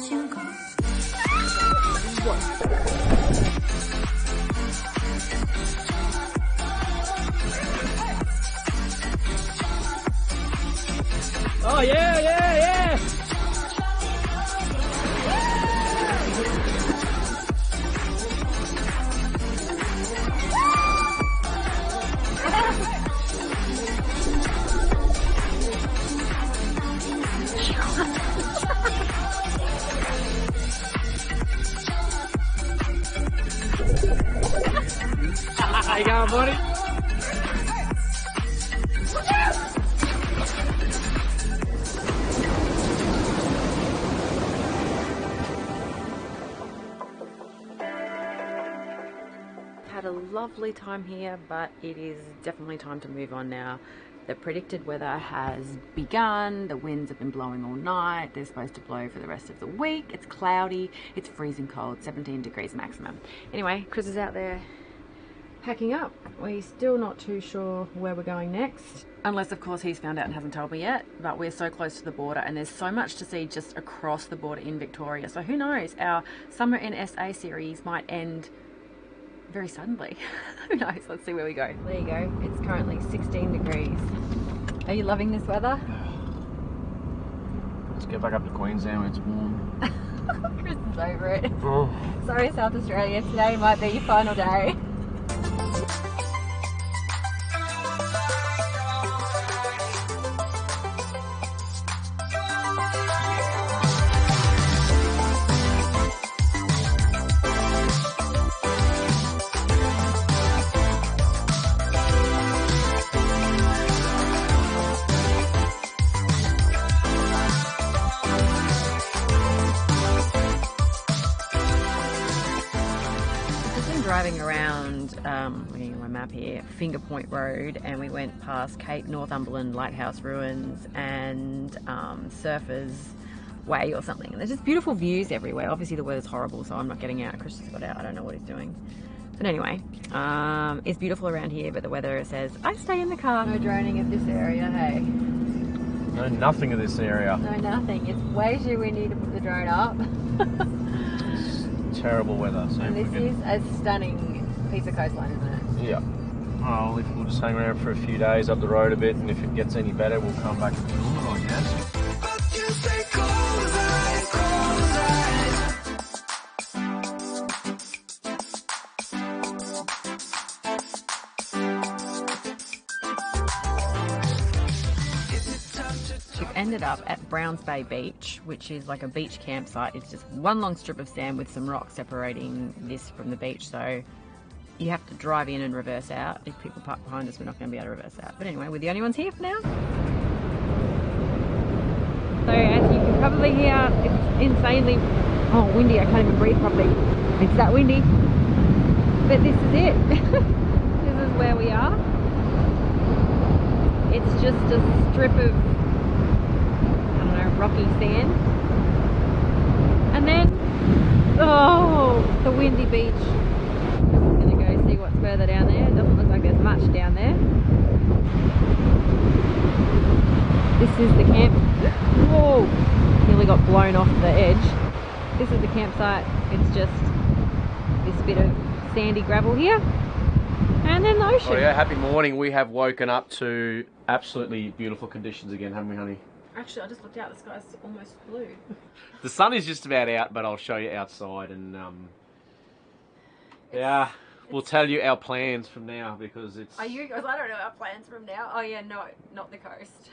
Oh yeah, yeah, yeah! How you going, buddy? Had a lovely time here, but it is definitely time to move on now. The predicted weather has begun. The winds have been blowing all night. They're supposed to blow for the rest of the week. It's cloudy. It's freezing cold, 17 degrees maximum. Anyway, Chris is out there packing up. We're still not too sure where we're going next. Unless, of course, he's found out and hasn't told me yet. But we're so close to the border and there's so much to see just across the border in Victoria. So who knows? Our Summer in SA series might end very suddenly. Who knows? Let's see where we go. There you go. It's currently 16 degrees. Are you loving this weather? Let's get back up to Queensland when it's warm. Chris is over it. Oh. Sorry, South Australia. Today might be your final day. Driving around, looking at my map here, Finger Point Road, and we went past Cape Northumberland Lighthouse Ruins and Surfers Way or something. And there's just beautiful views everywhere. Obviously the weather's horrible, so I'm not getting out. Chris just got out. I don't know what he's doing. But anyway, it's beautiful around here, but the weather says, I stay in the car. No droning of this area, hey? No, nothing of this area. No, nothing. It's way too windy to put the drone up. Terrible weather. So and this is a stunning piece of coastline, isn't it? Yeah. Well, if we'll just hang around for a few days up the road a bit, and if it gets any better, we'll come back and film it, I guess. Ended up at Browns Bay Beach, which is like a beach campsite. It's just one long strip of sand with some rocks separating this from the beach, so you have to drive in and reverse out. If people park behind us, we're not going to be able to reverse out. But anyway, we're the only ones here for now. So as you can probably hear, it's insanely windy. I can't even breathe properly. It's that windy. But this is it. This is where we are. It's just a strip of rocky sand, and then the windy beach. I'm just gonna go see what's further down there. It doesn't look like there's much down there. This is the camp. Whoa, nearly got blown off the edge. This is the campsite. It's just this bit of sandy gravel here, and then the ocean. Oh yeah, happy morning. We have woken up to absolutely beautiful conditions again, haven't we, honey? Actually, I just looked out, the sky's almost blue. The sun is just about out, but I'll show you outside, and yeah, we'll tell you our plans from now, because it's... Are you? Because I don't know our plans from now. Oh yeah, no, not the coast.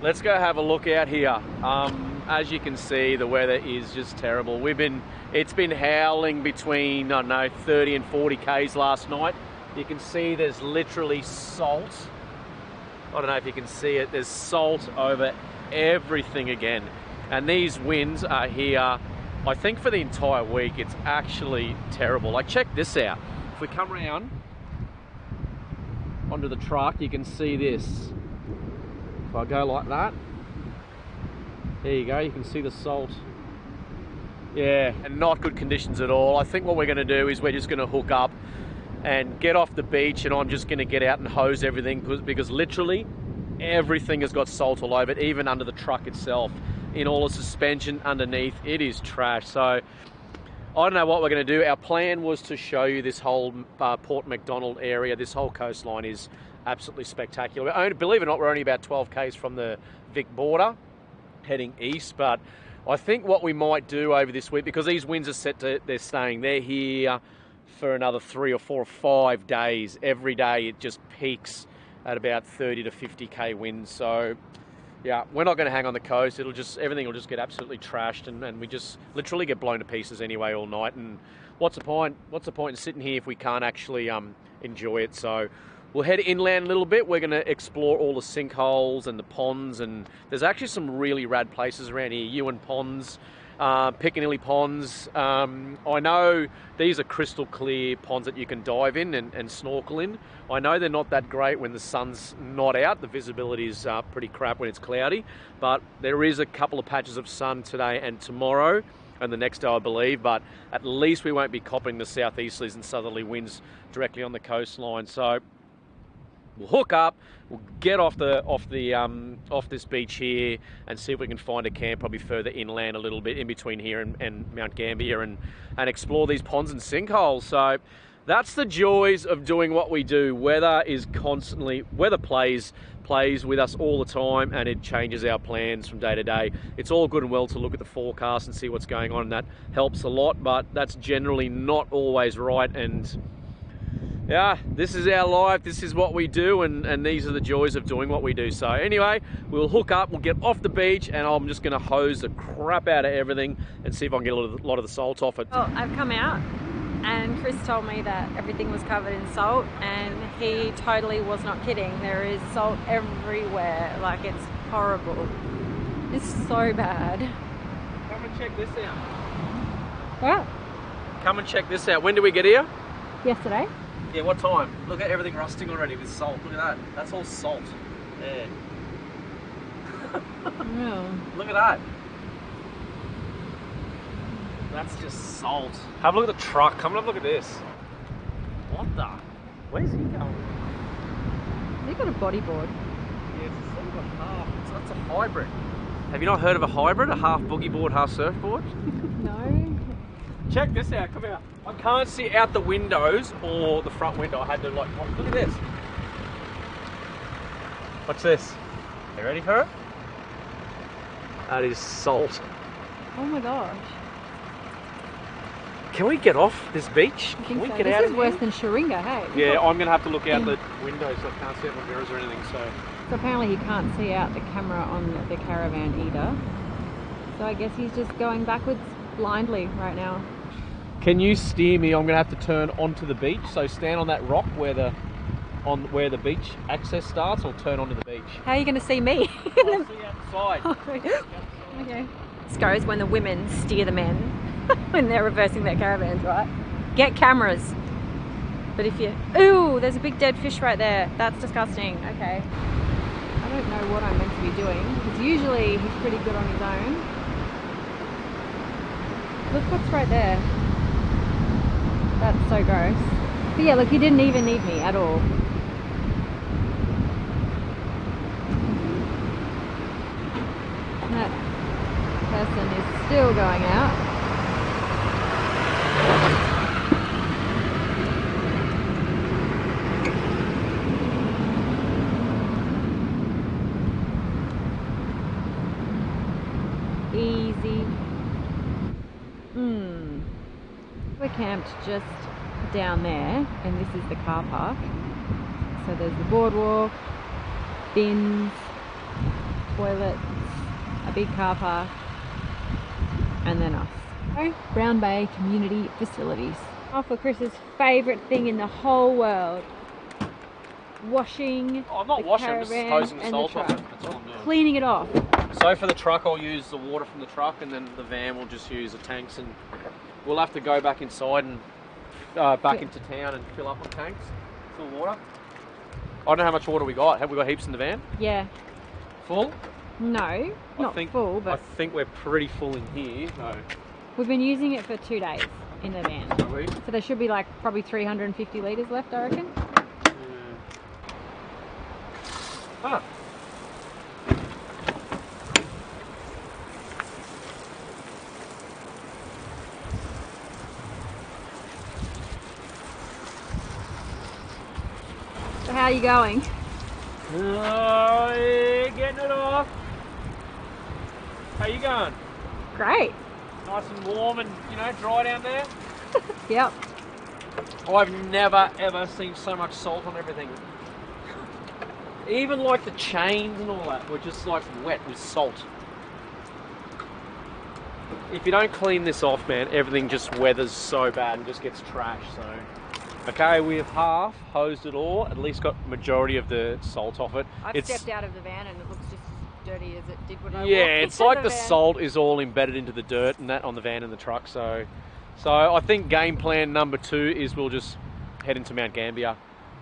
Let's go have a look out here. As you can see, the weather is just terrible. It's been howling between, I don't know, 30 and 40 k's last night. You can see there's literally salt. I don't know if you can see it, there's salt over everything again. And these winds are here, I think for the entire week. It's actually terrible. Like, check this out. If we come around onto the truck, you can see this. If I go like that, there you go, you can see the salt. Yeah, and not good conditions at all. I think what we're gonna do is we're just gonna hook up and get off the beach, and I'm just going to get out and hose everything, because literally everything has got salt all over it, even under the truck itself. in all the suspension underneath. It is trash. So I don't know what we're going to do. Our plan was to show you this whole Port MacDonald area. This whole coastline is absolutely spectacular. Believe it or not, we're only about 12 k's from the Vic border, heading east. But I think what we might do over this week, because these winds are set to, they're here for another 3 or 4 or 5 days. Every day it just peaks at about 30 to 50k winds. So yeah, we're not going to hang on the coast. Everything will just get absolutely trashed, and we just literally get blown to pieces anyway all night. And what's the point? What's the point in sitting here if we can't actually enjoy it? So we'll head inland a little bit. We're going to explore all the sinkholes and the ponds, and there's actually some really rad places around here. Ewan Ponds, Piccadilly Ponds. I know these are crystal clear ponds that you can dive in and snorkel in. I know they're not that great when the sun's not out. The visibility is pretty crap when it's cloudy, but there is a couple of patches of sun today and tomorrow and the next day, I believe, but at least we won't be copping the southeasterlies and southerly winds directly on the coastline. So we'll hook up, we'll get off this beach here and see if we can find a camp probably further inland a little bit in between here and Mount Gambier and explore these ponds and sinkholes. So that's the joys of doing what we do. Weather plays with us all the time, and it changes our plans from day to day. It's all good and well to look at the forecast and see what's going on, and that helps a lot, but that's generally not always right. And yeah, this is our life, this is what we do, and these are the joys of doing what we do. So anyway, we'll hook up, we'll get off the beach, and I'm just going to hose the crap out of everything and see if I can get a lot of the salt off it. Well, I've come out and Chris told me that everything was covered in salt, and he totally was not kidding. There is salt everywhere, like it's horrible. It's so bad. Come and check this out. What? Come and check this out. When did we get here? Yesterday. Yeah, what time? Look at everything rusting already with salt. Look at that. That's all salt. Yeah. Oh. Look at that. That's just salt. Have a look at the truck. Come and have a look at this. What the? Where's he going? They've got a bodyboard. Yeah, it's a sort of a half. That's a hybrid. Have you not heard of a hybrid? A half boogie board, half surfboard? No. Check this out. Come out. I can't see out the windows or the front window. I had to look at this. What's this? You ready for it? That is salt. Oh my gosh. Can we get off this beach? Can we get out of here? This is worse than Sharinga, hey? Yeah, I'm going to have to look out the windows so I can't see out my mirrors or anything. So apparently he can't see out the camera on the caravan either. So I guess he's just going backwards blindly right now. Can you steer me? I'm going to have to turn onto the beach. So stand on that rock where the beach access starts, or turn onto the beach. How are you going to see me? I'll see you outside. Okay. This goes when the women steer the men when they're reversing their caravans, right? Get cameras. But if you... Ooh, there's a big dead fish right there. That's disgusting. Okay. I don't know what I'm meant to be doing, because usually he's pretty good on his own. Look what's right there. That's so gross. But yeah, look, he didn't even need me at all. That person is still going out. Easy. We're camped just down there, and this is the car park. So there's the boardwalk, bins, toilets, a big car park, and then us. Brown Bay Community Facilities. Oh, for Chris's favourite thing in the whole world. Washing I'm not washing, I'm just hosing the salt off it. That's all I'm doing. Cleaning it off. So for the truck, I'll use the water from the truck, and then the van will just use the tanks, and we'll have to go back inside and back into town and fill up on tanks. Fill water. I don't know how much water we got. Have we got heaps in the van? Yeah. Full? No, not full, but... I think we're pretty full in here. So. We've been using it for 2 days in the van. Are we? So there should be like probably 350 litres left, I reckon. Ah. So how are you going? Oh, yeah, getting it off. How you going? Great. Nice and warm and, you know, dry down there? Yep. I've never ever seen so much salt on everything. Even like the chains and all that were just like wet with salt. If you don't clean this off, man, everything just weathers so bad and just gets trashed. So, okay, we have half hosed it all, at least got majority of the salt off it. I've stepped out of the van and it looks just as dirty as it did when I walked Yeah, into it's like the van. salt is all embedded into the dirt and that on the van and the truck. So I think game plan number 2 is we'll just head into Mount Gambier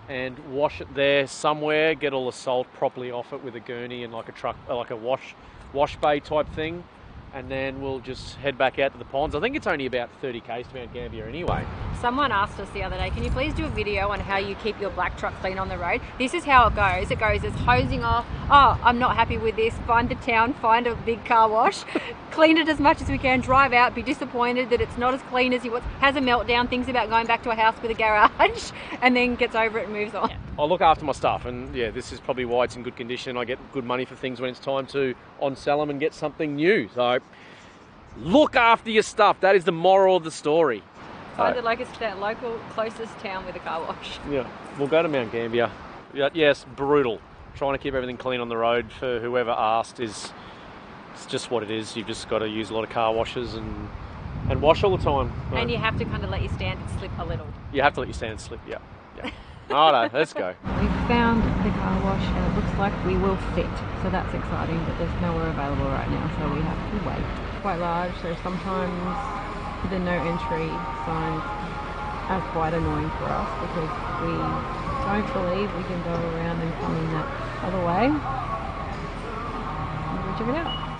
and wash it there somewhere, get all the salt properly off it with a gurney and like a truck, like a wash bay type thing. And then we'll just head back out to the ponds. I think it's only about 30 k's to Mount Gambier anyway. Someone asked us the other day, can you please do a video on how you keep your black truck clean on the road? This is how it goes. It goes as hosing off, oh, I'm not happy with this, find the town, find a big car wash, clean it as much as we can, drive out, be disappointed that it's not as clean as you want, has a meltdown, thinks about going back to a house with a garage, and then gets over it and moves on. I look after my stuff, and yeah, this is probably why it's in good condition. I get good money for things when it's time to on-sell them and get something new. So look after your stuff. That is the moral of the story. Find it like it's that local closest town with a car wash. Yeah, we'll go to Mount Gambier. Yeah, yes, brutal. Trying to keep everything clean on the road for whoever asked is it's just what it is. You've just got to use a lot of car washes and wash all the time. So and you have to kind of let your standard slip a little. you have to let your standard slip, yeah. Alright, let's go. We've found the car wash and it looks like we will fit, so that's exciting, but there's nowhere available right now, so we have to wait. Quite large, so sometimes the no entry signs are quite annoying for us because we don't believe we can go around and come in that other way. We'll check it out.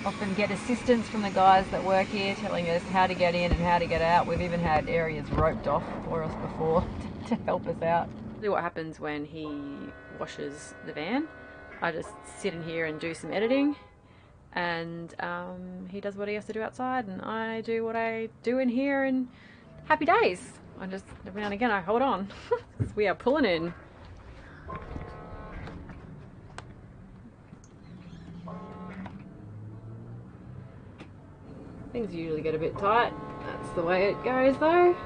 Often get assistance from the guys that work here telling us how to get in and how to get out. We've even had areas roped off for us before to help us out. What happens when he washes the van, I just sit in here and do some editing, and he does what he has to do outside and I do what I do in here, and happy days. I just, every now and again I hold on. We are pulling in. Things usually get a bit tight. That's the way it goes though.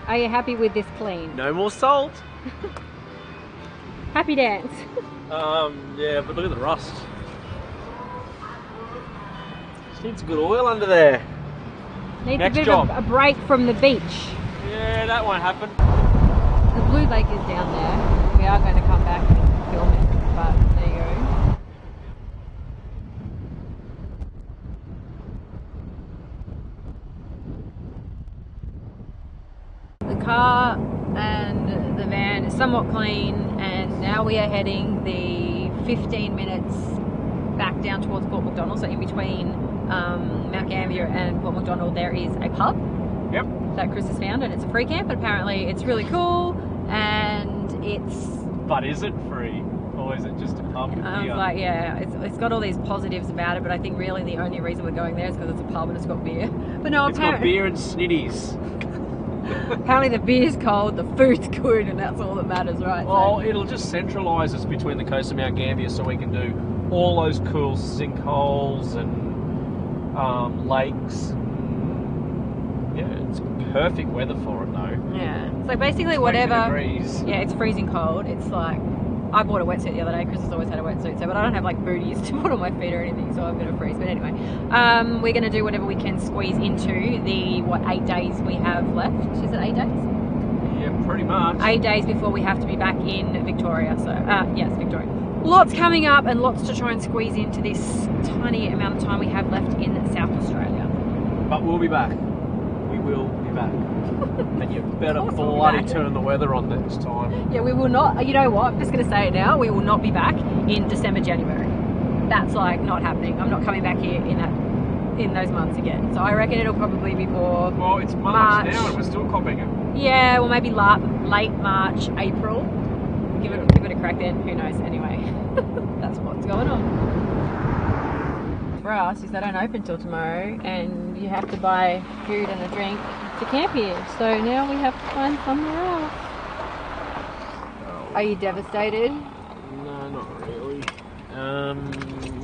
Are you happy with this clean? No more salt. Happy dance. Yeah, but look at the rust. Just needs good oil under there. Needs Next a bit job. of a break from the beach. Yeah, that won't happen. The blue lake is down there. We are going to come back and film it, but there you go. The car and the van is somewhat clean, and now we are heading the 15 minutes back down towards Port MacDonald. So in between Mount Gambier and Port MacDonald there is a pub. Yep. That Chris has found, and it's a free camp, but apparently it's really cool, and it's... But is it free? Or is it just a pub with I beer? was like, yeah, it's got all these positives about it, but I think really the only reason we're going there is because it's a pub and it's got beer. But no, It's got beer and snitties. apparently the beer's cold, the food's good, and that's all that matters, right? Well, it'll just centralise us between the coast of Mount Gambier so we can do all those cool sinkholes and lakes. Yeah, it's perfect weather for it though. Yeah. So basically 20 whatever... degrees. Yeah, it's freezing cold. It's like... I bought a wetsuit the other day. Chris has always had a wetsuit, so but I don't have like booties to put on my feet or anything, so I'm gonna freeze. But anyway, we're gonna do whatever we can squeeze into the 8 days we have left. Is it 8 days? Yeah, pretty much. 8 days before we have to be back in Victoria. So yes, Victoria. Lots coming up and lots to try and squeeze into this tiny amount of time we have left in South Australia. But we'll be back. We will be back. And you better Of course we'll be bloody back. turn the weather on this time. Yeah, we will not. You know what? I'm just gonna say it now. We will not be back in December, January. That's like not happening. I'm not coming back here in those months again. So I reckon it'll probably be more. Well, it's March now and we're still copping it. Yeah, well maybe late March, April. Give it a crack then. Who knows? Anyway, that's what's going on. For us is they don't open till tomorrow, and you have to buy food and a drink to camp here. So now we have to find somewhere else. Are you devastated? No, not really.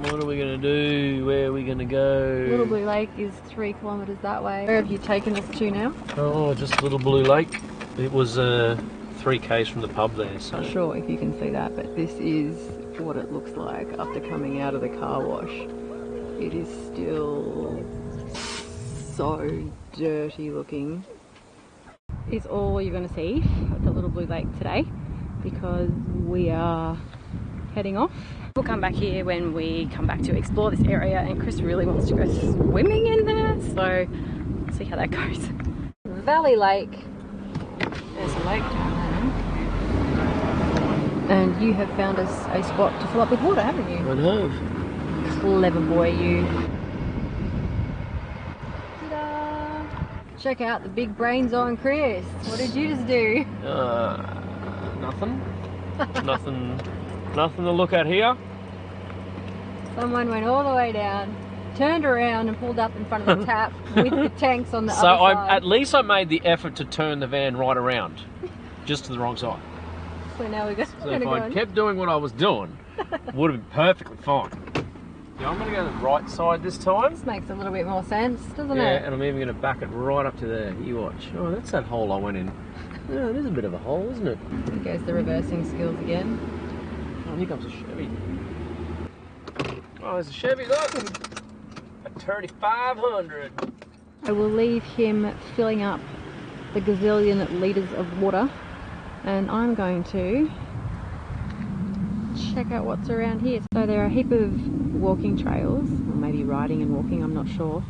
What are we going to do? Where are we going to go? Little Blue Lake is 3 kilometres that way. Where have you taken us to now? Oh, just Little Blue Lake. It was 3 k's from the pub there. So. Not sure if you can see that, but this is what it looks like after coming out of the car wash. It is still so dirty looking. Is all you're going to see at the Little Blue Lake today, because we are heading off. We'll come back here when we come back to explore this area, and Chris really wants to go swimming in there, so we'll see how that goes. Valley Lake. There's a lake down there. And you have found us a spot to fill up with water, haven't you? I have. Clever boy, you. Ta-da! Check out the big brains on Chris. What did you just do? Nothing. Nothing to look at here. Someone went all the way down, turned around and pulled up in front of the tap with the tanks on the other side. So at least I made the effort to turn the van right around, just to the wrong side. So now we're So if I kept doing what I was doing, would have been perfectly fine. Yeah, I'm going to go to the right side this time. This makes a little bit more sense, doesn't it? Yeah, and I'm even going to back it right up to there. You watch. Oh, that's that hole I went in. Oh, it is a bit of a hole, isn't it? Here goes the reversing skills again. Oh, here comes a Chevy. Oh, there's a Chevy, look! A 3500. I will leave him filling up the gazillion litres of water, and I'm going to check out what's around here. So there are a heap of walking trails, or maybe riding and walking, I'm not sure,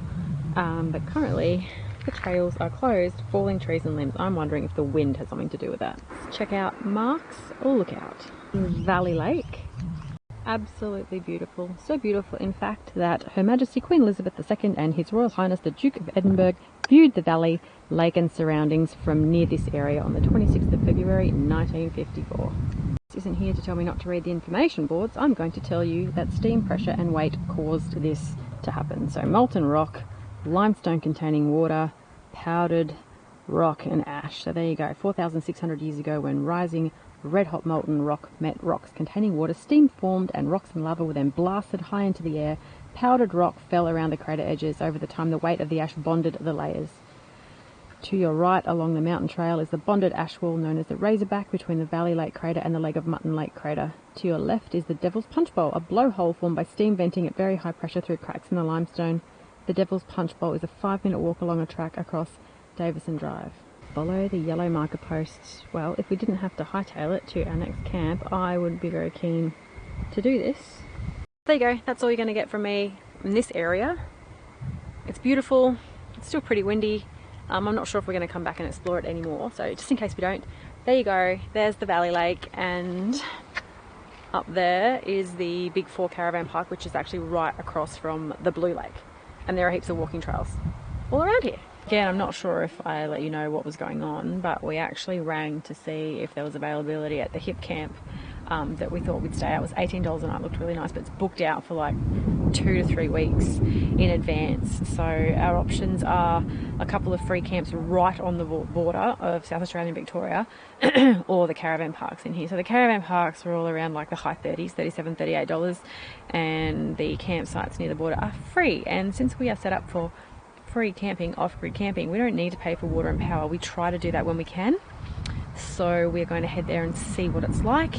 but currently the trails are closed, falling trees and limbs. I'm wondering if the wind has something to do with that. Let's check out Mark's Lookout. Valley Lake. Absolutely beautiful. So beautiful, in fact, that Her Majesty Queen Elizabeth II and His Royal Highness the Duke of Edinburgh viewed the valley, lake and surroundings from near this area on the 26th of February 1954. This isn't here to tell me not to read the information boards. I'm going to tell you that steam pressure and weight caused this to happen. So molten rock, limestone containing water, powdered rock and ash. So there you go, 4,600 years ago, when rising red hot molten rock met rocks containing water, steam formed and rocks and lava were then blasted high into the air. Powdered rock fell around the crater edges. Over the time, the weight of the ash bonded the layers. To your right along the mountain trail is the bonded ash wall known as the Razorback between the Valley Lake crater and the Leg of Mutton Lake crater. To your left is the Devil's Punch Bowl, a blowhole formed by steam venting at very high pressure through cracks in the limestone. The Devil's Punch Bowl is a 5-minute walk along a track across Davison Drive. Follow the yellow marker posts. Well, if we didn't have to hightail it to our next camp, I would be very keen to do this. There you go, that's all you're going to get from me in this area. It's beautiful, it's still pretty windy. I'm not sure if we're going to come back and explore it anymore, so just in case we don't, there you go, there's the Valley Lake, and up there is the Big 4 Caravan Park, which is actually right across from the Blue Lake, and there are heaps of walking trails all around here. Again, I'm not sure if I let you know what was going on, but we actually rang to see if there was availability at the hip camp that we thought we'd stay at. It was $18 a night, looked really nice, but it's booked out for like 2 to 3 weeks in advance. So our options are a couple of free camps right on the border of South Australia and Victoria, or the caravan parks in here. So the caravan parks are all around like the high 30s, $37, $38, and the campsites near the border are free. And since we are set up for free camping, off-grid camping, we don't need to pay for water and power. We try to do that when we can. So we're going to head there and see what it's like.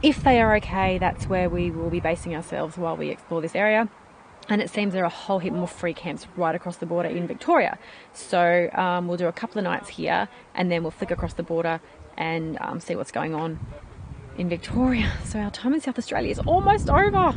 If they are okay, that's where we will be basing ourselves while we explore this area. And it seems there are a whole heap more free camps right across the border in Victoria. So we'll do a couple of nights here, and then we'll flick across the border and see what's going on in Victoria. So our time in South Australia is almost over.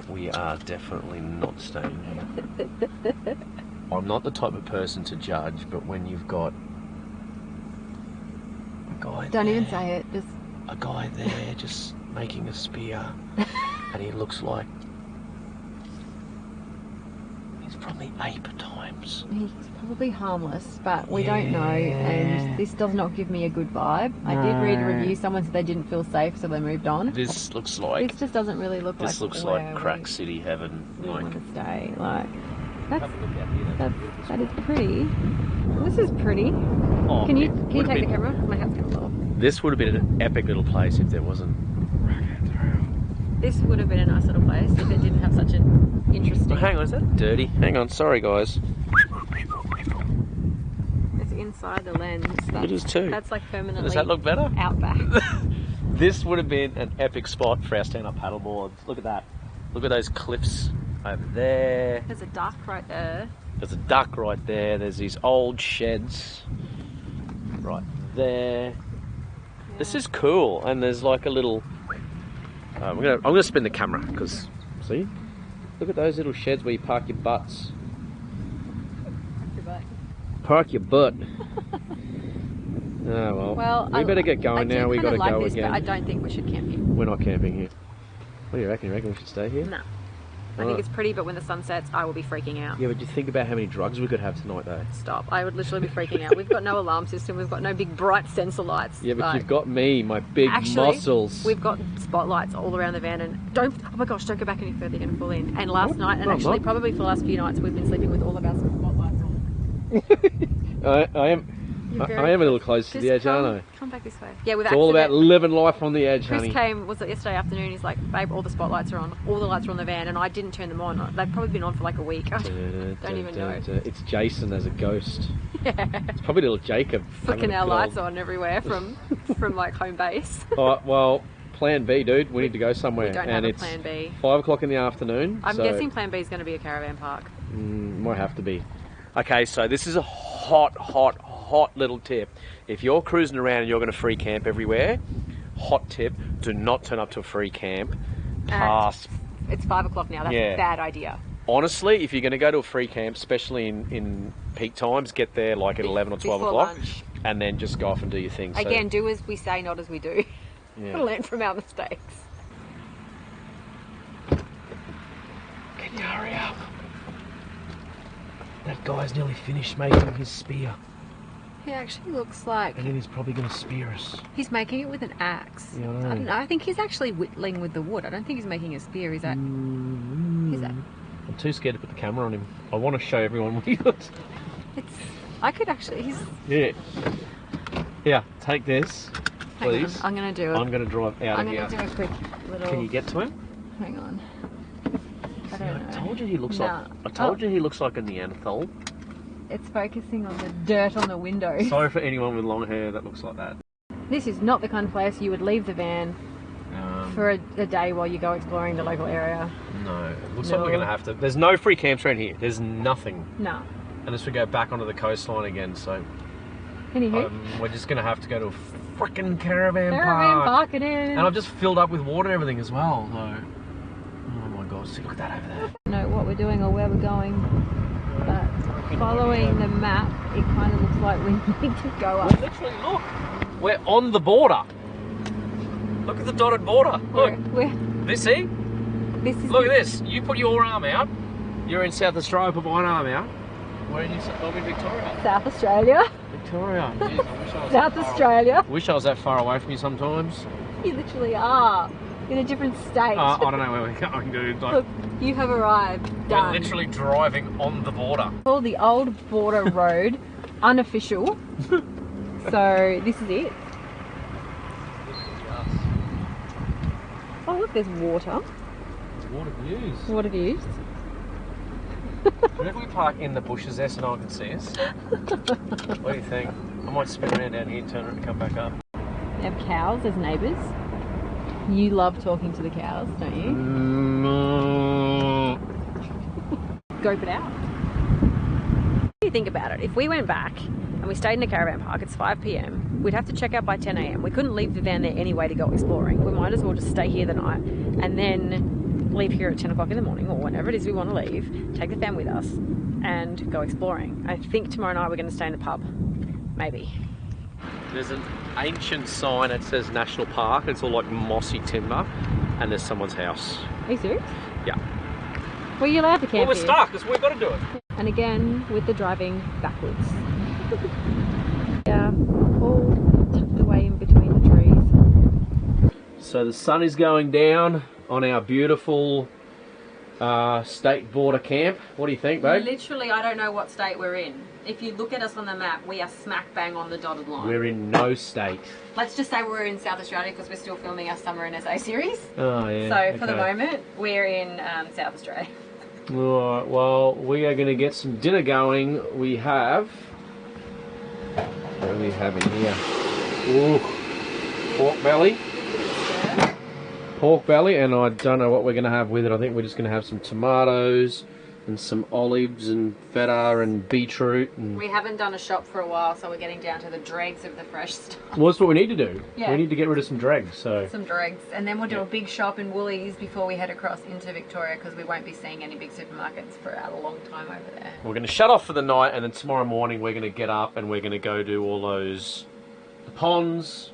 We are definitely not staying here. I'm not the type of person to judge, but when you've got a guy Don't there, even say it, just... a guy there just making a spear, and he looks like he's from the ape times. He's probably harmless, but we don't know, and this does not give me a good vibe. I did read a review, someone said they didn't feel safe, so they moved on. This looks like... This just doesn't really look like... This looks like crack city heaven. We Like, want to stay. Like, that's, have a look out here. that is pretty. This is pretty. Oh, Can you it take would've the been- camera? My hat's going to fall. This would have been an epic little place if there wasn't... This would have been a nice little place if it didn't have such an interesting... Oh, hang on, is that dirty? Hang on, sorry guys. It's inside the lens. It is too. That's like permanently... Does that look better? Out back. This would have been an epic spot for our stand-up paddleboards. Look at that. Look at those cliffs over there. There's a duck right there. There's a duck right there. There's these old sheds right there. Yeah. This is cool. And there's like a little... I'm gonna spin the camera because see, look at those little sheds where you park your butts. Park your butt. Oh well. We better get going now. We got to go again. But I don't think we should camp here. We're not camping here. What do you reckon? You reckon we should stay here? No. I think it's pretty, but when the sun sets, I will be freaking out. Yeah, but you think about how many drugs we could have tonight, though. Stop. I would literally be freaking out. We've got no alarm system. We've got no big bright sensor lights. Yeah, but like, you've got me, my big muscles. We've got spotlights all around the van, and oh my gosh, don't go back any further, you're going to fall in. And last night, and actually probably for the last few nights, we've been sleeping with all of our spotlights on. I am a little close to the edge, aren't I? Come back this way. Yeah, It's all about living life on the edge, Chris honey. came, was it yesterday afternoon, he's like, babe, all the spotlights are on, all the lights are on the van, and I didn't turn them on. They've probably been on for like a week. I don't even know. It's Jason as a ghost. Yeah. It's probably little Jacob. Flicking our lights on everywhere from like home base. Oh, well, plan B, dude. We need to go somewhere. We don't have a plan B. 5 o'clock in the afternoon. I'm guessing plan B is going to be a caravan park. Might have to be. Okay, so this is a hot little tip. If you're cruising around and you're going to free camp everywhere, hot tip, do not turn up to a free camp past... It's 5 o'clock now, that's a bad idea. Honestly, if you're going to go to a free camp, especially in peak times, get there like at 11 or 12 o'clock lunch. And then just go off and do your thing. Again, do as we say, not as we do. Yeah. Learn from our mistakes. Can you hurry up? That guy's nearly finished making his spear. He actually looks like... And then he's probably going to spear us. He's making it with an axe. Yeah, I don't know. I think he's actually whittling with the wood. I don't think he's making a spear. Is that... I'm too scared to put the camera on him. I want to show everyone what he looks. I could actually... He's... Yeah. Here, take this, please. Hang on, I'm going to do it. I'm going to drive out of here. I'm going to do a quick little... Can you get to him? Hang on. I told you he looks like... I told you he looks like a Neanderthal. It's focusing on the dirt on the window. Sorry for anyone with long hair that looks like that. This is not the kind of place you would leave the van for a day while you go exploring the local area. No, it looks like we're going to have to... There's no free camps around here. There's nothing. No. Unless we go back onto the coastline again, so... Anywho. We're just going to have to go to a frickin' caravan park. Caravan park it is. And I've just filled up with water and everything as well, so... Oh my god, see, look at that over there. I don't know what we're doing or where we're going, but following the map, it kind of looks like we need to go up. Well, literally, look! We're on the border. Look at the dotted border. Look. This, see? Look at this. You put your arm out. You're in South Australia, put my arm out. Where are you? I'm in Victoria. South Australia. Victoria. Jeez, I wish I was South Australia. Wish I was that far away from you sometimes. You literally are. In a different state. I don't know where we're going, dude. Like, look, you have arrived. Done. We're literally driving on the border. Called the Old Border Road, unofficial. So this is it. Oh look, there's water. Water views. Water views. What if we park in the bushes there so no one can see us? What do you think? I might spin around down here, turn around and come back up. They have cows as neighbours. You love talking to the cows, don't you? Scope it out. What do you think about it? If we went back and we stayed in a caravan park, it's 5 PM, we'd have to check out by 10 AM. We couldn't leave the van there anyway to go exploring. We might as well just stay here the night and then leave here at 10 o'clock in the morning or whenever it is we want to leave, take the van with us and go exploring. I think tomorrow night we're going to stay in the pub. Maybe. There's an ancient sign that says National Park. It's all like mossy timber, and there's someone's house. Are you serious? Yeah. Were you allowed to camp Well, we're here? stuck, so we've got to do it. And again, with the driving backwards. Yeah, all tucked away in between the trees. So the sun is going down on our beautiful state border camp. What do you think, babe? Literally, I don't know what state we're in. If you look at us on the map, we are smack bang on the dotted line. We're in no state. Let's just say we're in South Australia because we're still filming our Summer in SA series. Oh, yeah. So for the moment, we're in South Australia. Alright, well, we are going to get some dinner going. We have... What do we have in here? Ooh, pork belly. Pork belly, and I don't know what we're going to have with it. I think we're just going to have some tomatoes and some olives and feta and beetroot. And... We haven't done a shop for a while, so we're getting down to the dregs of the fresh stuff. Well, that's what we need to do. Yeah. We need to get rid of some dregs. So Some dregs, and then we'll do a big shop in Woolies before we head across into Victoria because we won't be seeing any big supermarkets for a long time over there. we're going to shut off for the night, and then tomorrow morning we're going to get up and we're going to go do all those the ponds,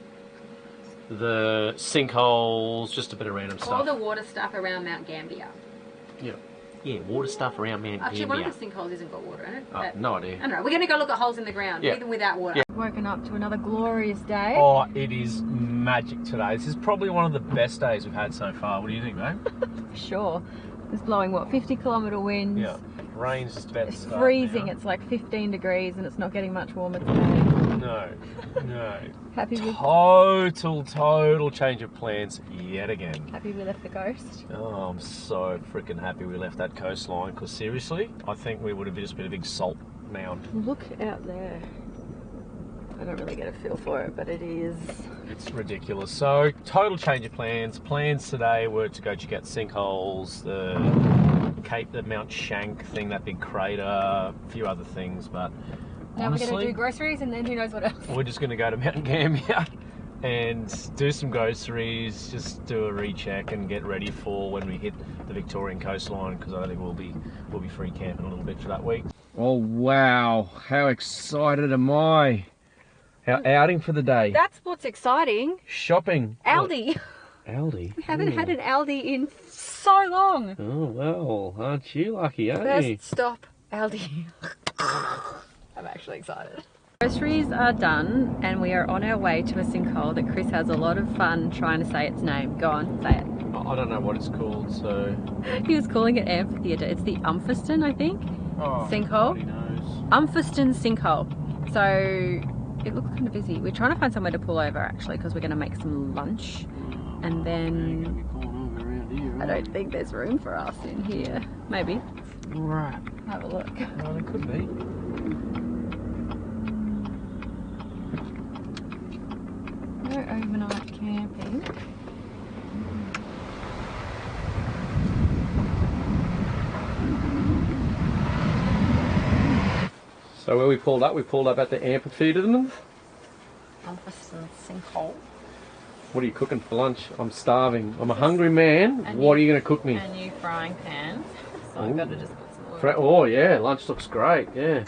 the sinkholes, just a bit of random stuff. All the water stuff around Mount Gambier. Yeah, water stuff around Mount Actually, Gambier. one of the sinkholes isn't got water in it. Oh, no idea. I don't know. We're going to go look at holes in the ground, Yeah. even without water. Yeah. Woken up to another glorious day. Oh, it is magic today. This is probably one of the best days we've had so far. What do you think, mate? For sure. It's blowing, what, 50-kilometre winds? Yeah. Rain's just about to It's start freezing. now. It's like 15 degrees and it's not getting much warmer today. No, no. Happy we Total change of plans yet again. left the coast. Oh, I'm so freaking happy we left that coastline, because seriously, I think we would have just been a big salt mound. Look out there. I don't really get a feel for it, but it is. It's ridiculous. So, total change of plans. Plans today were to go check out sinkholes, the Mount Shank thing, that big crater, a few other things, but Now honestly, we're going to do groceries and then who knows what else. we're just going to go to Mount Gambier and do some groceries, just do a recheck and get ready for when we hit the Victorian coastline, because I think we'll be free camping a little bit for that week. Oh wow, how excited am I. Our outing for the day. That's what's exciting. Shopping. Aldi. Aldi? We haven't had an Aldi in so long. Oh well, aren't you lucky, aren't you? First stop, Aldi. I'm actually excited. Groceries are done and we are on our way to a sinkhole that Chris has a lot of fun trying to say its name. Go on, say it. I don't know what it's called, so... He was calling it amphitheatre. It's the Umpherston, I think, sinkhole. Nobody knows. Umpherston Sinkhole. So it looks kind of busy. We're trying to find somewhere to pull over actually because we're going to make some lunch. And then I don't think there's room for us in here. Maybe. Right. Have a look. Well, it could be. No overnight camping. So where we pulled up at the amphitheatre. Umpherston Sinkhole. What are you cooking for lunch? I'm starving. I'm a hungry man. And What are you going to cook me? A new frying pan. So I've got to just put some oil. Oh yeah, lunch looks great. Yeah,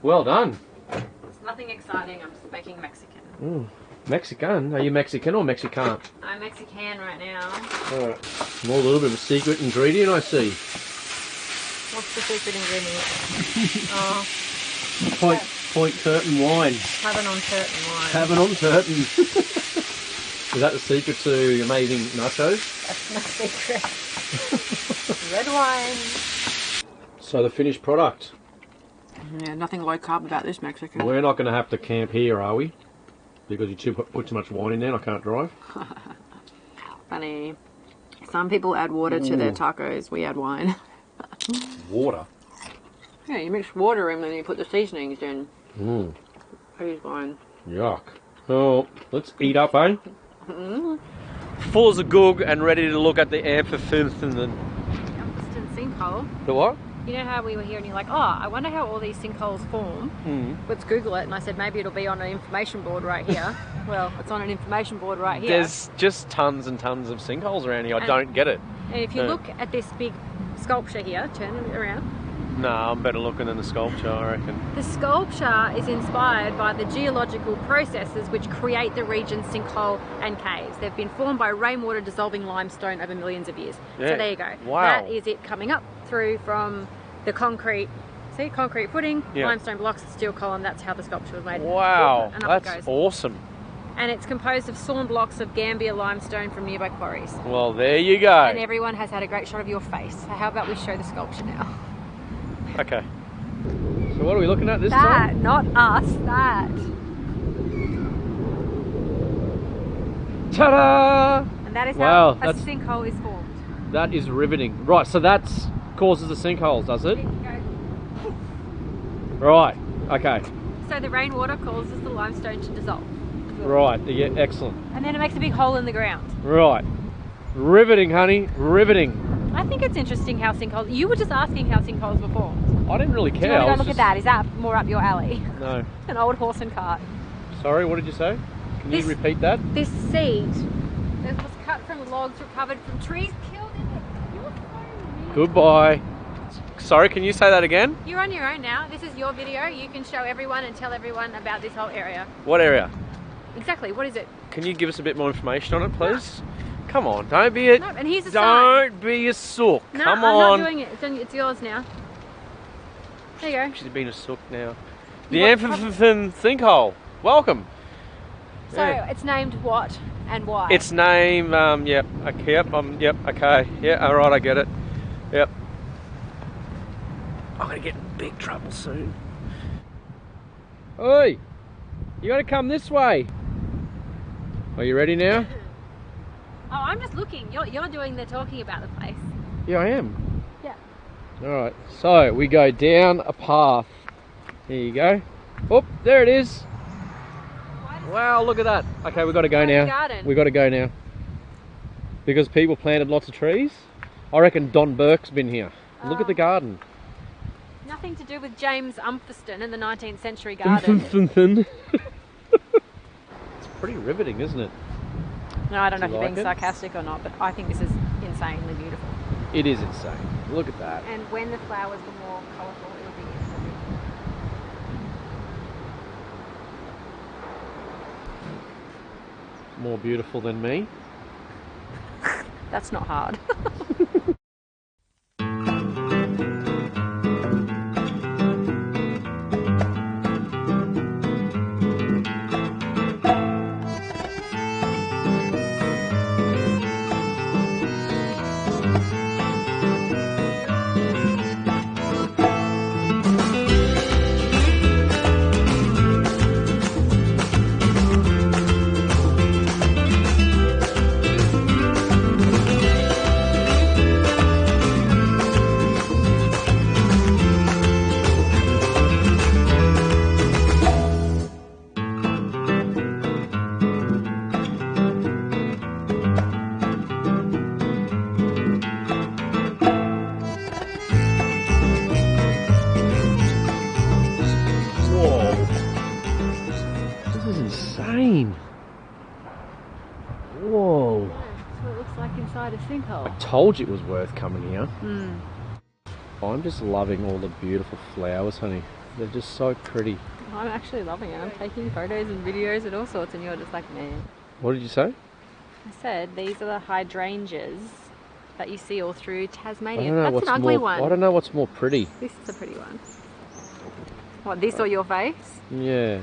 well done. It's nothing exciting. I'm just making Mexican. Mexican? Are you Mexican or Mexican? I'm Mexican right now. Alright. More a little bit of a secret ingredient, I see. What's the secret ingredient? Oh, Point Curtain wine. Tavern on Curtain wine. Tavern on Curtain. Is that the secret to amazing nachos? That's my secret. Red wine. So the finished product. Yeah, nothing low carb about this Mexican. We're not going to have to camp here, are we? Because you put too much wine in there and I can't drive. Funny. Some people add water to their tacos. We add wine. Water? Yeah, you mix water in and then you put the seasonings in. I use wine. Yuck. Oh, let's eat up, eh? Full as a goog and ready to look at the Umpherston Sinkhole. The what? You know how we were here and you're like, oh, I wonder how all these sinkholes form. Let's Google it. And I said, maybe it'll be on an information board right here. Well, it's on an information board right here. There's just tons and tons of sinkholes around here. I don't get it. And if you look at this big sculpture here, turn it around, No, I'm better looking than the sculpture, I reckon. The sculpture is inspired by the geological processes which create the region's sinkhole and caves. They've been formed by rainwater dissolving limestone over millions of years. Yeah. So there you go. Wow. That is it coming up through from the concrete. See, concrete footing, limestone blocks, steel column. That's how the sculpture was made. Wow, and up that's awesome. And it's composed of sawn blocks of Gambier limestone from nearby quarries. Well, there you go. And everyone has had a great shot of your face. So how about we show the sculpture now? Okay. So what are we looking at this time? That, not us, that. Ta-da! And that is how a sinkhole is formed. That is riveting. Right, so that causes the sinkholes, does it? Right, okay. So the rainwater causes the limestone to dissolve. Right, yeah, excellent. And then it makes a big hole in the ground. Right. Riveting, honey, riveting. I think it's interesting how sinkholes... You were just asking how sinkholes were formed. I didn't really care. Do you want to go look at that? Is that more up your alley? No. An old horse and cart. Sorry, what did you say? Can you repeat that? This seed that was cut from logs recovered from trees killed in it. You're so mean. Goodbye. Sorry, can you say that again? You're on your own now. This is your video. You can show everyone and tell everyone about this whole area. What area? Exactly. What is it? Can you give us a bit more information on it, please? No. Come on, don't be a... No, and here's a Don't sign. be a sook. No, Come I'm on. not doing it. It's yours now. There you go. She's been a sook now. The Umpherston Sinkhole. Welcome. So it's named what and why? Its name, yep, okay, okay. Yeah, alright, I get it. Yep. I'm gonna get in big trouble soon. Oi! You gotta come this way. Are you ready now? Oh, I'm just looking. You're doing the talking about the place. Yeah, I am. Yeah. Alright, so we go down a path. There you go. Oh, there it is. Wow, look at that. Okay, we've got to go now. We've got to go now. Because people planted lots of trees. I reckon Don Burke's been here. Look at the garden. Nothing to do with James Umpherston in the 19th century garden. It's pretty riveting, isn't it? No, I don't know if you're being sarcastic or not, but I think this is insanely beautiful. It is insane. Look at that. And when the flowers were more colourful, it would be instantly. More beautiful than me. That's not hard. Whoa. That's what it looks like inside a sinkhole. I told you it was worth coming here. I'm just loving all the beautiful flowers, honey. They're just so pretty. I'm actually loving it. I'm taking photos and videos and all sorts, and you're just like, man. What did you say? I said these are the hydrangeas that you see all through Tasmania. I don't know That's what's an ugly more, one. I don't know what's more pretty. This is a pretty one. What, this or your face? Yeah.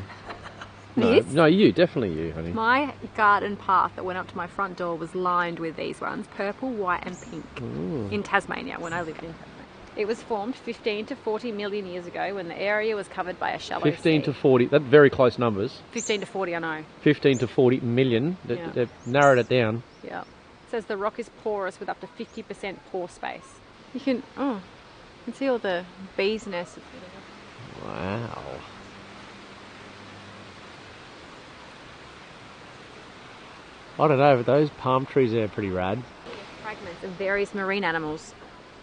No, This? no, you, definitely you, honey. My garden path that went up to my front door was lined with these ones, purple, white and pink, in Tasmania, when I lived in Tasmania. It was formed 15 to 40 million years ago when the area was covered by a shallow 15 sea. to 40, that's very close numbers. 15 to 40, I know. 15 to 40 million, they've narrowed it down. Yeah. It says the rock is porous with up to 50% pore space. You can, you can see all the bees' nests. Wow. I don't know, but those palm trees there are pretty rad. Fragments of various marine animals.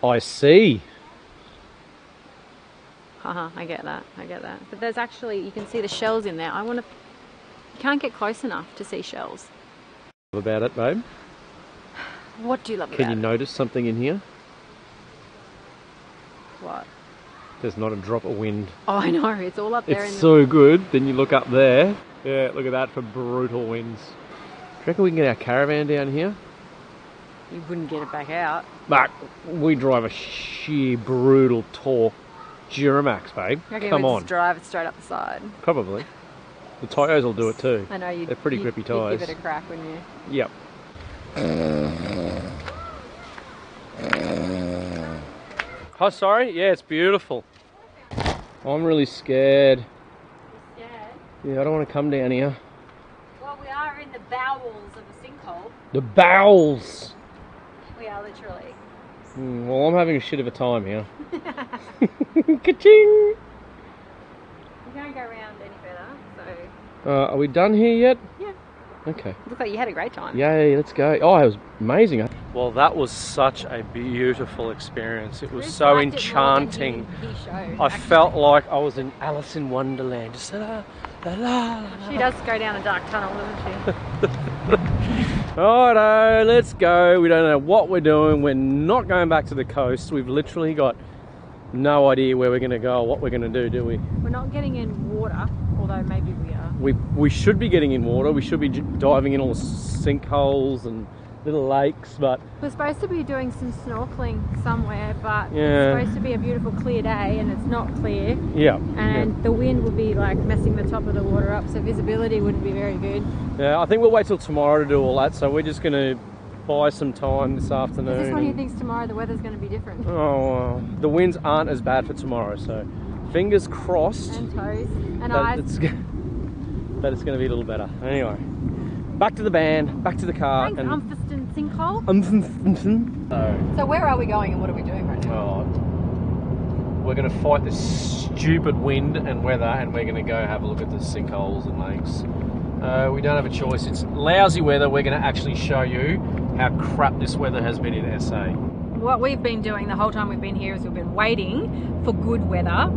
I see. Haha, I get that, But there's actually, you can see the shells in there. You can't get close enough to see shells. About it, babe? What do you love about it? Can you notice something in here? What? There's not a drop of wind. Oh, I know. It's all up there. It's so good. Then you look up there. Yeah, look at that for brutal winds. Do you reckon we can get our caravan down here? You wouldn't get it back out. But we drive a sheer brutal torque Duramax, babe. Come on. Just drive it straight up the side. Probably. The tyres will do it too. I know. They're pretty grippy tyres. You'd give it a crack, wouldn't you? Yep. Oh, sorry? Yeah, it's beautiful. I'm really scared. You're scared? Yeah, I don't want to come down here. Well, we are in the bowels of a sinkhole. The bowels! We are literally. Well, I'm having a shit of a time here. Ka-ching! We can't go around any further, so... Are we done here yet? Yeah. Okay. Looks like you had a great time. Yay, let's go. Oh, it was amazing. Well, that was such a beautiful experience. It was so enchanting. I felt like I was in Alice in Wonderland. Just la, la, la. She does go down a dark tunnel, doesn't she? Righto, let's go. We don't know what we're doing. We're not going back to the coast. We've literally got no idea where we're going to go or what we're going to do we? We're not getting in water, although maybe we are. We should be getting in water. We should be diving in all the sinkholes and little lakes, but... We're supposed to be doing some snorkeling somewhere, but yeah. It's supposed to be a beautiful clear day and it's not clear. Yeah. And the wind would be like messing the top of the water up, so visibility wouldn't be very good. Yeah, I think we'll wait till tomorrow to do all that, so we're just going to buy some time this afternoon. Is this one who thinks tomorrow the weather's going to be different? Oh, the winds aren't as bad for tomorrow, so fingers crossed. And toes and eyes. That it's going to be a little better. Anyway, back to the van, back to the car. Thanks, and Umpherston Sinkhole. So, So where are we going and what are we doing right now? we're going to fight this stupid wind and weather, and we're going to go have a look at the sinkholes and lakes. We don't have a choice. It's lousy weather. We're going to actually show you how crap this weather has been in SA. What we've been doing the whole time we've been here is we've been waiting for good weather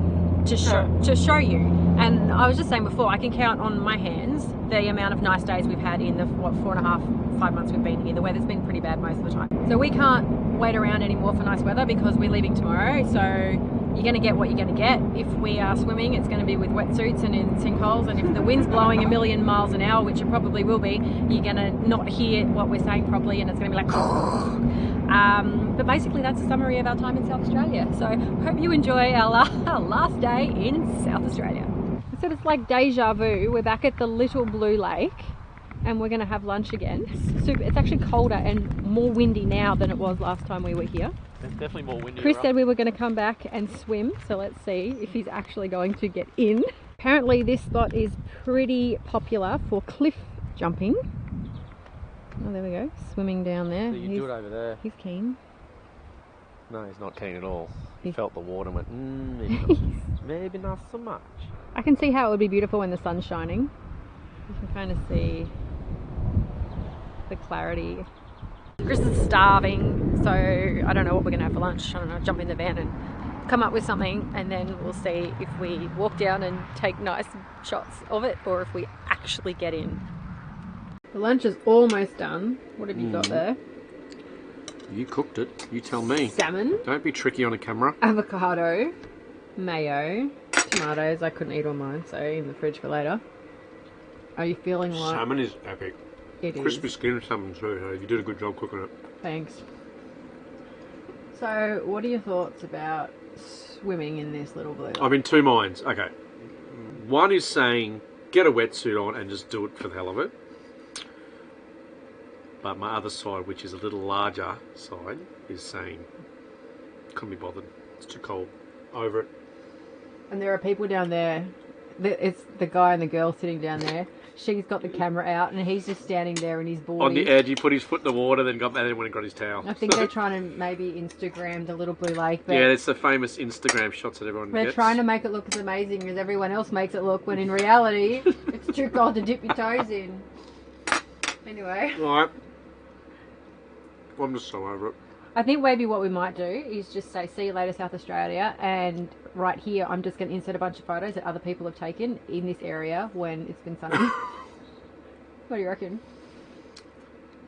to show you. And I was just saying before, I can count on my hands the amount of nice days we've had in the 4.5, 5 months we've been here. The weather's been pretty bad most of the time. So we can't wait around anymore for nice weather because we're leaving tomorrow. So you're going to get what you're going to get. If we are swimming, it's going to be with wetsuits and in sinkholes. And if the wind's blowing 1,000,000 miles an hour, which it probably will be, you're going to not hear what we're saying properly and it's going to be like... but basically that's a summary of our time in South Australia. So hope you enjoy our last day in South Australia. So it's like deja vu. We're back at the little blue lake and we're going to have lunch again. It's actually colder and more windy now than it was last time we were here. It's definitely more windy. Chris said we were going to come back and swim, so let's see if he's actually going to get in. Apparently this spot is pretty popular for cliff jumping. Oh, there we go, swimming down there. So you do it over there. He's keen. No, he's not keen at all. He felt the water and went, maybe not so much. I can see how it would be beautiful when the sun's shining. You can kind of see the clarity. Chris is starving, so I don't know what we're going to have for lunch. I don't know, jump in the van and come up with something, and then we'll see if we walk down and take nice shots of it or if we actually get in. The lunch is almost done. What have you got there? You cooked it. You tell me. Salmon. Don't be tricky on a camera. Avocado. Mayo. Tomatoes. I couldn't eat all mine, so in the fridge for later. Are you feeling like... Salmon is epic. It is. Crispy skin salmon too. You did a good job cooking it. Thanks. So, what are your thoughts about swimming in this little blue lake? I'm in two minds. Okay. One is saying, get a wetsuit on and just do it for the hell of it. But my other side, which is a little larger side, is saying, couldn't be bothered. It's too cold. Over it. And there are people down there. It's the guy and the girl sitting down there. She's got the camera out and he's just standing there in his boardies. On the edge, he put his foot in the water, then got back and went and got his towel. I think they're trying to maybe Instagram the little blue lake. But yeah, it's the famous Instagram shots that everyone gets. They're trying to make it look as amazing as everyone else makes it look, when in reality, it's too cold to dip your toes in. Anyway. Alright. I'm just so over it. I think maybe what we might do is just say, see you later, South Australia, and right here I'm just going to insert a bunch of photos that other people have taken in this area when it's been sunny. What do you reckon?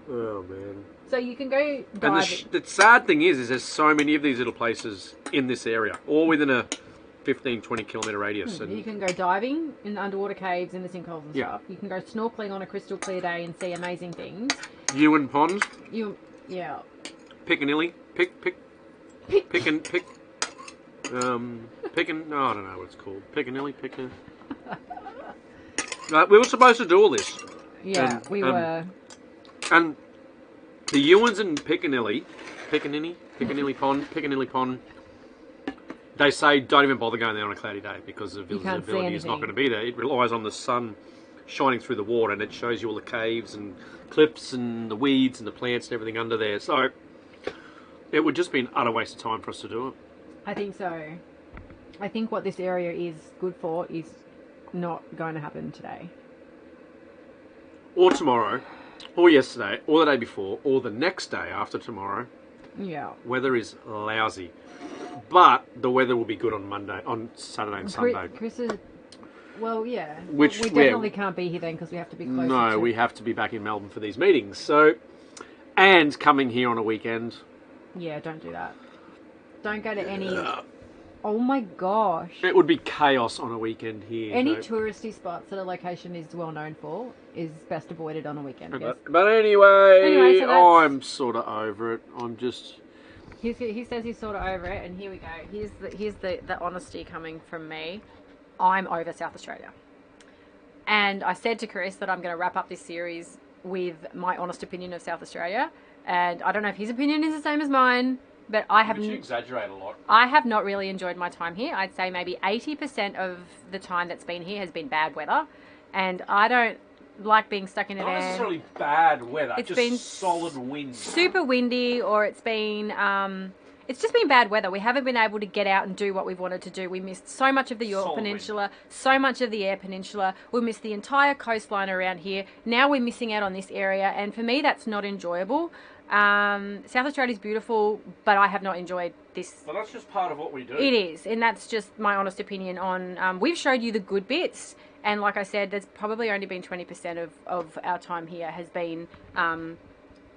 Oh man. So you can go dive. And the sad thing is there's so many of these little places in this area, all within a 15, 20 kilometre radius. And you can go diving in the underwater caves in the sinkholes and Yeah. stuff. You can go snorkeling on a crystal clear day and see amazing things. Ewan Pond, Yeah. Piccadilly, no, I don't know what it's called. Piccadilly. We were supposed to do all this. Yeah, we were. And the Ewans in Piccadilly Pond, they say don't even bother going there on a cloudy day because the visibility is not going to be there. It relies on the sun shining through the water, and it shows you all the caves and cliffs and the weeds and the plants and everything under there. So it would just be an utter waste of time for us to do it. I think so. I think what this area is good for is not going to happen today. Or tomorrow, or yesterday, or the day before, or the next day after tomorrow. Yeah. Weather is lousy. But the weather will be good on Saturday and Sunday. Chris is... Well, yeah. Which we definitely can't be here then because we have to be closer No, we have to be back in Melbourne for these meetings. So, and coming here on a weekend. Yeah, don't do that. Don't go to any... Oh my gosh. It would be chaos on a weekend here. Any touristy spots that a location is well known for is best avoided on a weekend. But anyway, so I'm sort of over it. I'm just... He says he's sort of over it, and here we go. Here's the honesty coming from me. I'm over South Australia. And I said to Chris that I'm going to wrap up this series with my honest opinion of South Australia. And I don't know if his opinion is the same as mine, but I have... You exaggerate a lot. I have not really enjoyed my time here. I'd say maybe 80% of the time that's been here has been bad weather. And I don't like being stuck in it. Not necessarily bad weather, it's just been solid wind. Super windy, or it's just been bad weather. We haven't been able to get out and do what we've wanted to do. We missed so much of the Yorke Peninsula, so much of the Eyre Peninsula. We missed the entire coastline around here. Now we're missing out on this area, and for me that's not enjoyable. South Australia is beautiful, but I have not enjoyed this. But that's just part of what we do. It is, and that's just my honest opinion on... we've showed you the good bits, and like I said, there's probably only been 20% of our time here has been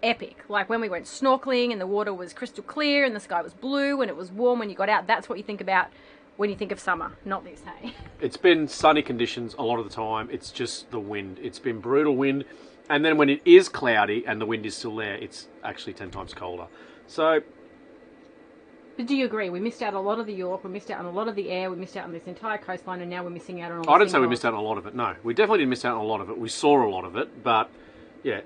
epic. Like when we went snorkeling and the water was crystal clear and the sky was blue and it was warm when you got out. That's what you think about when you think of summer, not this, hey? It's been sunny conditions a lot of the time. It's just the wind. It's been brutal wind. And then when it is cloudy and the wind is still there, it's actually 10 times colder. So... But do you agree? We missed out on a lot of the Yorke, we missed out on a lot of the Eyre, we missed out on this entire coastline, and now we're missing out on all the I didn't say we sinkholes. missed out on a lot of it, no. We definitely didn't miss out on a lot of it. We saw a lot of it, but, yeah.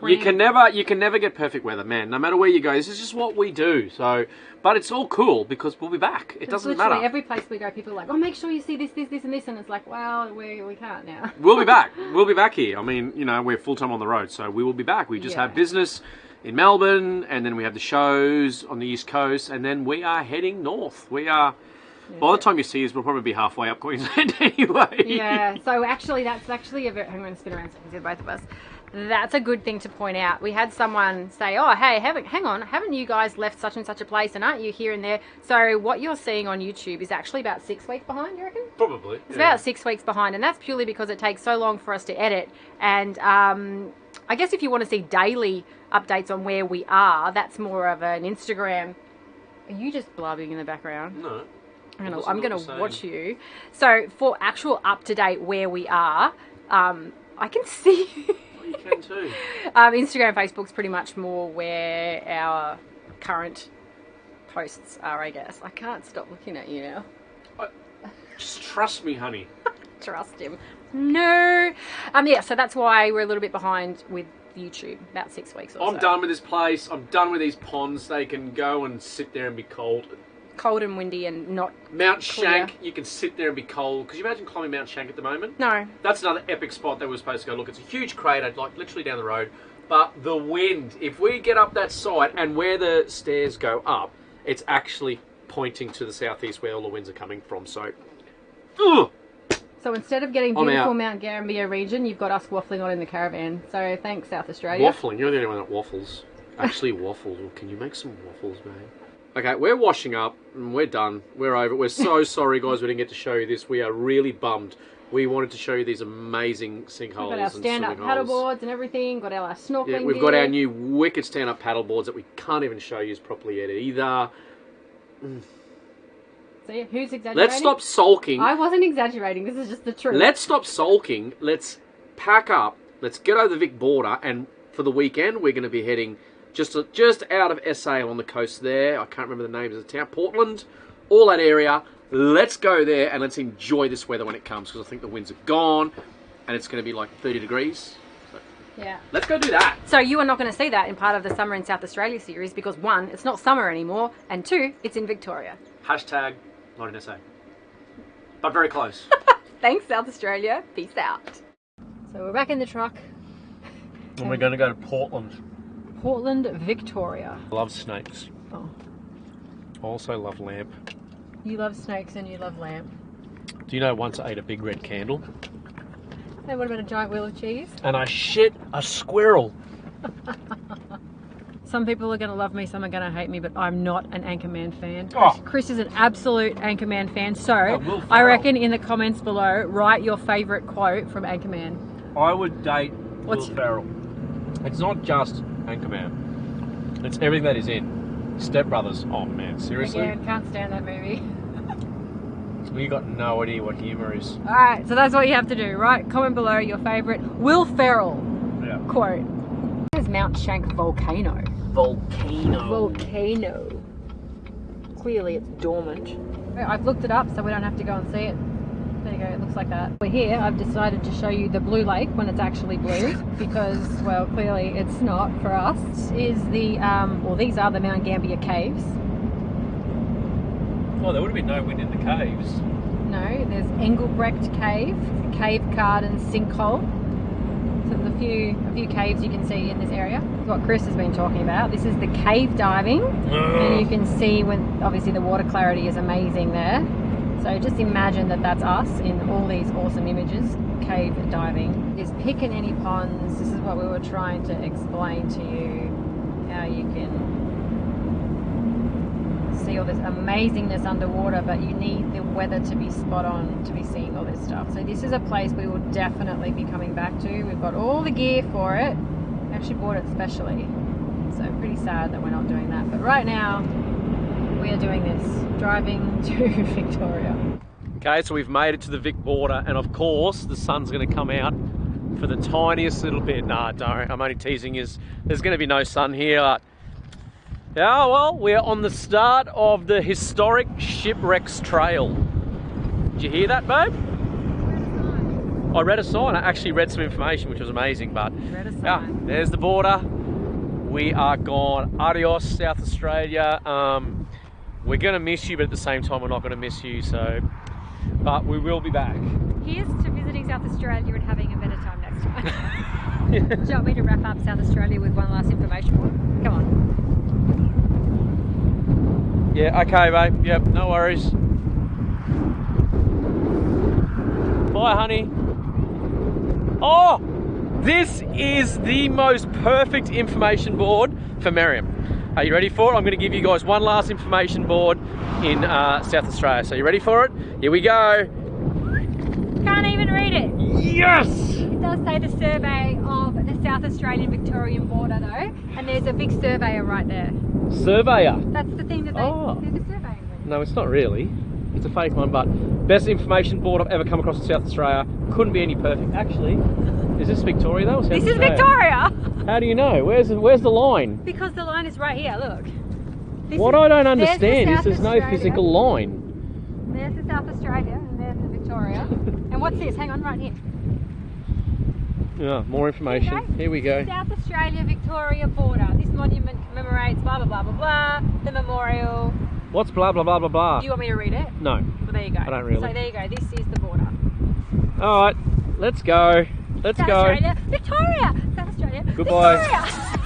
You can never get perfect weather, man. No matter where you go, this is just what we do. So, but it's all cool because we'll be back. It doesn't matter. Every place we go, people are like, "Oh, make sure you see this, and this," and it's like, "Well, we can't now." We'll be back. We'll be back here. I mean, you know, we're full time on the road, so we will be back. We just have business in Melbourne, and then we have the shows on the East Coast, and then we are heading north. We are. By the time you see us, we'll probably be halfway up Queensland anyway. Yeah. So actually, that's actually a very... I'm going to spin around so you can see both of us. That's a good thing to point out. We had someone say, "Oh, hey, hang on, haven't you guys left such and such a place, and aren't you here and there?" So what you're seeing on YouTube is actually about 6 weeks behind, you reckon? Probably. It's about 6 weeks behind, and that's purely because it takes so long for us to edit. And I guess if you want to see daily updates on where we are, that's more of an Instagram. Are you just blubbing in the background? No. I'm going to watch you. So for actual up-to-date where we are, I can see... You can too. Instagram, Facebook's pretty much more where our current posts are, I guess. I can't stop looking at you now. Just trust me, honey. Trust him. No. Yeah, so that's why we're a little bit behind with YouTube, about 6 weeks or so. I'm done with this place. I'm done with these ponds. They can go and sit there and be cold. Cold and windy and not Mount clear. Shank, you can sit there and be cold. Could you imagine climbing Mount Shank at the moment? No. That's another epic spot that we're supposed to go look. It's a huge crater, like literally down the road. But the wind, if we get up that side and where the stairs go up, it's actually pointing to the southeast where all the winds are coming from. So, ugh. So instead of getting beautiful Mount Gambier region, you've got us waffling on in the caravan. So thanks, South Australia. Waffling? You're the only one that waffles. Actually waffles. Can you make some waffles, man? Okay, we're washing up, and we're done. We're over. We're so sorry, guys, we didn't get to show you this. We are really bummed. We wanted to show you these amazing sinkholes. We've got our stand-up paddle boards and everything. Got our snorkeling gear. We've got our new wicked stand-up paddle boards that we can't even show you properly yet either. See, who's exaggerating? Let's stop sulking. I wasn't exaggerating. This is just the truth. Let's stop sulking. Let's pack up. Let's get over the Vic border, and for the weekend, we're going to be heading just out of SA along the coast there. I can't remember the names of the town. Portland, all that area. Let's go there and let's enjoy this weather when it comes, because I think the winds are gone and it's going to be like 30 degrees. So yeah. Let's go do that. So you are not going to see that in part of the Summer in South Australia series because one, it's not summer anymore, and two, it's in Victoria. Hashtag not in SA. But very close. Thanks, South Australia. Peace out. So we're back in the truck. And we're going to go to Portland. Portland, Victoria. Love snakes. Oh. Also love lamp. You love snakes and you love lamb. Do you know once I ate a big red candle? And what about a giant wheel of cheese? And I shit a squirrel. Some people are going to love me, some are going to hate me, but I'm not an Anchorman fan. Oh. Chris is an absolute Anchorman fan, so I reckon in the comments below, write your favourite quote from Anchorman. I would date Will Ferrell. It's not just Anchorman. It's everything that is in. Step Brothers. Oh man, seriously? Again, can't stand that movie. We got no idea what humour is. Alright, so that's what you have to do, right? Comment below your favourite Will Ferrell quote. There's Mount Shank Volcano. Volcano. Clearly it's dormant. I've looked it up so we don't have to go and see it. There you go, it looks like that. We're here, I've decided to show you the blue lake when it's actually blue because, well, clearly it's not for us. This is the, well, these are the Mount Gambier caves. Oh, there would have been no wind in the caves. No, there's Engelbrecht Cave, Cave Garden Sinkhole. So there's a few caves you can see in this area. That's what Chris has been talking about. This is the cave diving. And you can see when, obviously the water clarity is amazing there. So just imagine that that's us in all these awesome images. Cave diving. There's Pickaninny Ponds. This is what we were trying to explain to you. How you can see all this amazingness underwater, but you need the weather to be spot on to be seeing all this stuff. So this is a place we will definitely be coming back to. We've got all the gear for it. I actually bought it specially. So pretty sad that we're not doing that. But right now, we are doing this, driving to Victoria. Okay, so we've made it to the Vic border, and of course the sun's going to come out for the tiniest little bit. Nah, don't. I'm only teasing you. There's going to be no sun here. Yeah, well, we're on the start of the historic Shipwrecks Trail. Did you hear that, babe? I read a sign. I actually read some information, which was amazing. But yeah, there's the border. We are gone. Adios, South Australia. We're going to miss you, but at the same time, we're not going to miss you. So, but we will be back. Here's to visiting South Australia and having a better time next time. Do you want me to wrap up South Australia with one last information board? Come on. Yeah, okay, babe. Yep, no worries. Bye, honey. Oh, this is the most perfect information board for Miriam. Are you ready for it? I'm going to give you guys one last information board in South Australia. So you ready for it? Here we go. Can't even read it. Yes! It does say the survey of the South Australian Victorian border though, and there's a big surveyor right there. Surveyor? That's the thing that they're the surveying with. No, it's not really. It's a fake one, but best information board I've ever come across in South Australia. Couldn't be any perfect. Actually, is this Victoria though? This is Victoria! How do you know? Where's the line? Because the line is right here, look. What I don't understand is there's no physical line. There's the South Australia and there's the Victoria. And what's this? Hang on, right here. Yeah, more information. Okay. Here we go. South Australia Victoria border. This monument commemorates blah blah blah blah blah. The memorial. What's blah blah blah blah blah? Do you want me to read it? No. Well, there you go. I don't really. So there you go. This is the border. All right, let's go. Let's South go. Australia, Victoria. South Australia, Goodbye. Victoria.